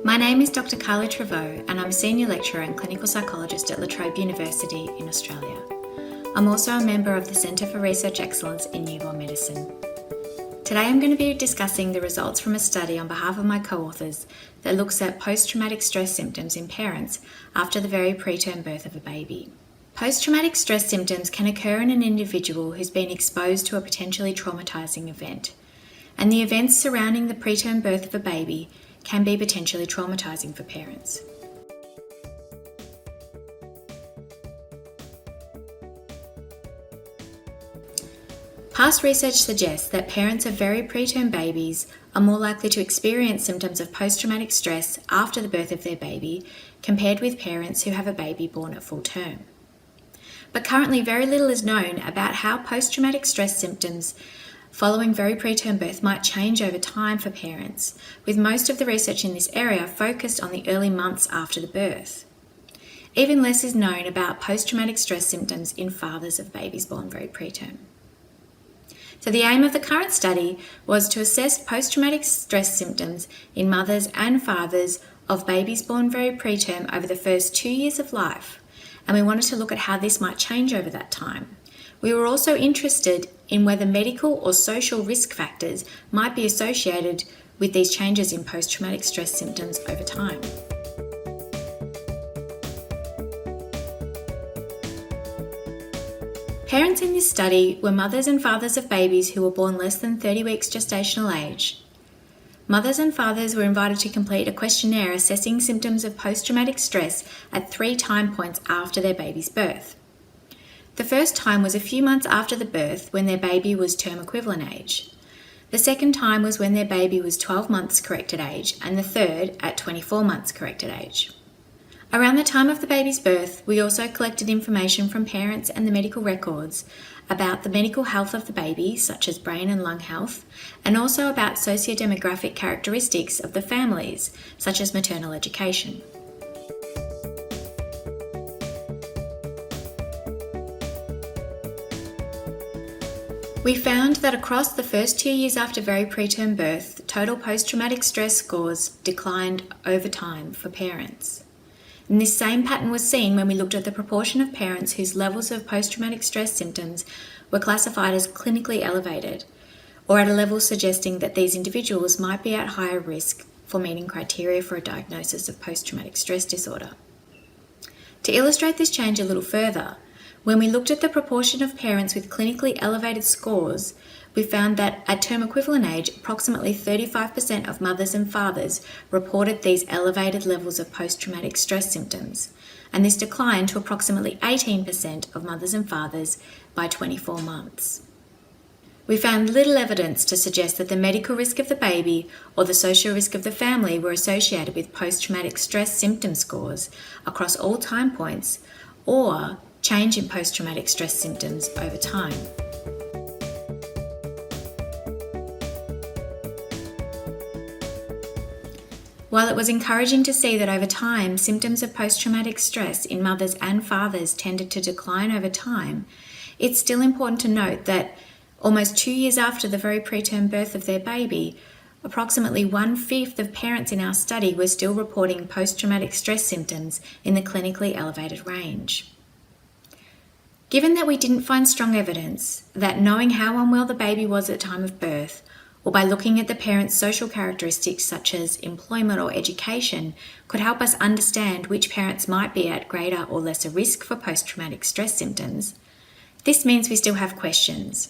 My name is Dr Karli Treyvaud and I'm Senior Lecturer and Clinical Psychologist at La Trobe University in Australia. I'm also a member of the Centre for Research Excellence in Newborn Medicine. Today I'm going to be discussing the results from a study on behalf of my co-authors that looks at post-traumatic stress symptoms in parents after the very preterm birth of a baby. Post-traumatic stress symptoms can occur in an individual who's been exposed to a potentially traumatising event, and the events surrounding the preterm birth of a baby can be potentially traumatising for parents. Past research suggests that parents of very preterm babies are more likely to experience symptoms of post-traumatic stress after the birth of their baby compared with parents who have a baby born at full term. But currently very little is known about how post-traumatic stress symptoms following very preterm birth might change over time for parents, with most of the research in this area focused on the early months after the birth. Even less is known about post-traumatic stress symptoms in fathers of babies born very preterm. So the aim of the current study was to assess post-traumatic stress symptoms in mothers and fathers of babies born very preterm over the first 2 years of life, and we wanted to look at how this might change over that time. We were also interested in whether medical or social risk factors might be associated with these changes in post-traumatic stress symptoms over time. Parents in this study were mothers and fathers of babies who were born less than 30 weeks gestational age. Mothers and fathers were invited to complete a questionnaire assessing symptoms of post-traumatic stress at 3 time points after their baby's birth. The first time was a few months after the birth when their baby was term equivalent age. The second time was when their baby was 12 months corrected age, and the third at 24 months corrected age. Around the time of the baby's birth, we also collected information from parents and the medical records about the medical health of the baby, such as brain and lung health, and also about socio-demographic characteristics of the families, such as maternal education. We found that across the first 2 years after very preterm birth, total post-traumatic stress scores declined over time for parents. And this same pattern was seen when we looked at the proportion of parents whose levels of post-traumatic stress symptoms were classified as clinically elevated, or at a level suggesting that these individuals might be at higher risk for meeting criteria for a diagnosis of post-traumatic stress disorder. To illustrate this change a little further, when we looked at the proportion of parents with clinically elevated scores, we found that at term equivalent age, approximately 35% of mothers and fathers reported these elevated levels of post-traumatic stress symptoms, and this declined to approximately 18% of mothers and fathers by 24 months. We found little evidence to suggest that the medical risk of the baby or the social risk of the family were associated with post-traumatic stress symptom scores across all time points, or change in post-traumatic stress symptoms over time. While it was encouraging to see that over time, symptoms of post-traumatic stress in mothers and fathers tended to decline over time, it's still important to note that almost 2 years after the very preterm birth of their baby, approximately 1/5 of parents in our study were still reporting post-traumatic stress symptoms in the clinically elevated range. Given that we didn't find strong evidence that knowing how unwell the baby was at time of birth, or by looking at the parent's social characteristics such as employment or education, could help us understand which parents might be at greater or lesser risk for post-traumatic stress symptoms, this means we still have questions.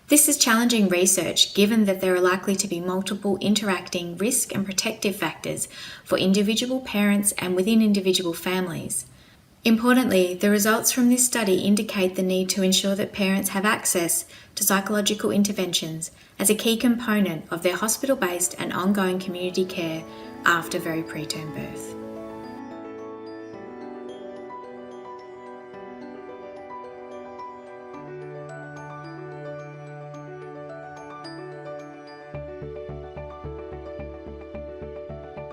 This is challenging research given that there are likely to be multiple interacting risk and protective factors for individual parents and within individual families. Importantly, the results from this study indicate the need to ensure that parents have access to psychological interventions as a key component of their hospital-based and ongoing community care after very preterm birth.